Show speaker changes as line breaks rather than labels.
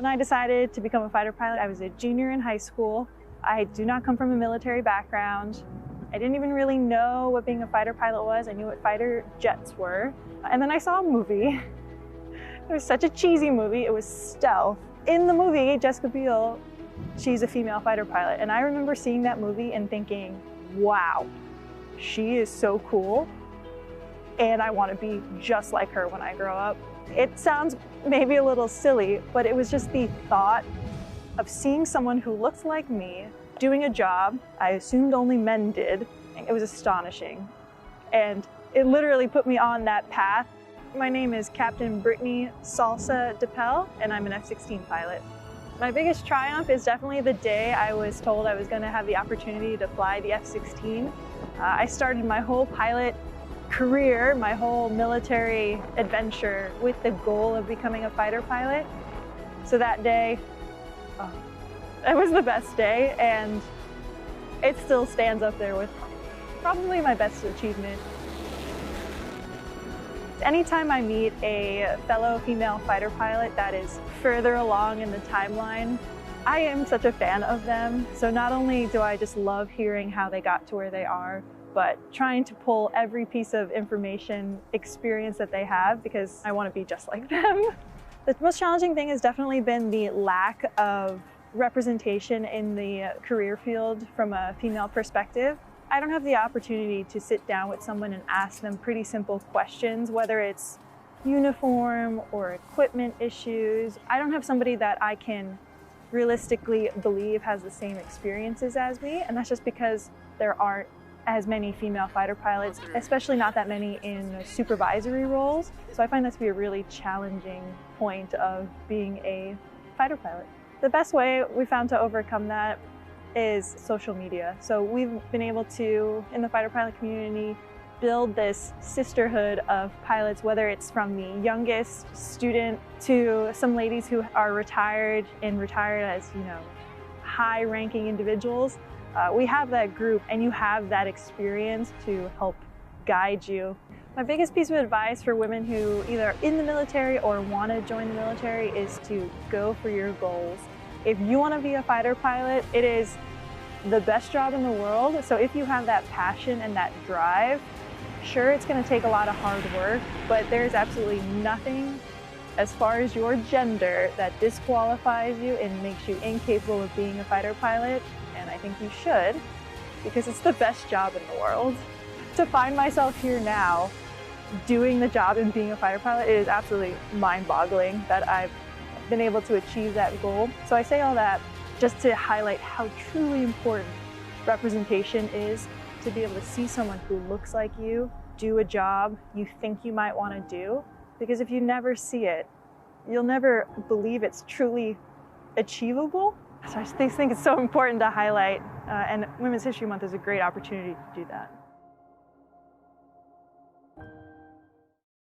When I decided to become a fighter pilot, I was a junior in high school. I do not come from a military background. I didn't even really know what being a fighter pilot was. I knew what fighter jets were. And then I saw a movie. It was such a cheesy movie. It was Stealth. In the movie, Jessica Biel, she's a female fighter pilot. And I remember seeing that movie and thinking, wow, she is so cool. And I want to be just like her when I grow up. It sounds maybe a little silly, but it was just the thought of seeing someone who looked like me doing a job I assumed only men did. It was astonishing. And it literally put me on that path. My name is Captain Brittany Salsa DePel, and I'm an F-16 pilot. My biggest triumph is definitely the day I was told I was going to have the opportunity to fly the F-16. I started my whole pilot career, my whole military adventure with the goal of becoming a fighter pilot. So that day, it was the best day, and it still stands up there with probably my best achievement. Anytime I meet a fellow female fighter pilot that is further along in the timeline, I am such a fan of them. So not only do I just love hearing how they got to where they are, but trying to pull every piece of information, experience that they have, because I want to be just like them. The most challenging thing has definitely been the lack of representation in the career field from a female perspective. I don't have the opportunity to sit down with someone and ask them pretty simple questions, whether it's uniform or equipment issues. I don't have somebody that I can realistically believe has the same experiences as me, and that's just because there aren't as many female fighter pilots, especially not that many in supervisory roles. So I find that to be a really challenging point of being a fighter pilot. The best way we found to overcome that is social media. So we've been able to, in the fighter pilot community, build this sisterhood of pilots, whether it's from the youngest student to some ladies who are retired and retired as, high-ranking individuals. We have that group, and you have that experience to help guide you. My biggest piece of advice for women who either are in the military or want to join the military is to go for your goals. If you want to be a fighter pilot, it is the best job in the world. So if you have that passion and that drive, sure, it's going to take a lot of hard work, but there's absolutely nothing as far as your gender that disqualifies you and makes you incapable of being a fighter pilot. And I think you should, because it's the best job in the world. To find myself here now doing the job and being a fighter pilot, it is absolutely mind-boggling that I've been able to achieve that goal. So I say all that just to highlight how truly important representation is, to be able to see someone who looks like you do a job you think you might want to do. Because if you never see it, you'll never believe it's truly achievable. So I just think it's so important to highlight, and Women's History Month is a great opportunity to do that.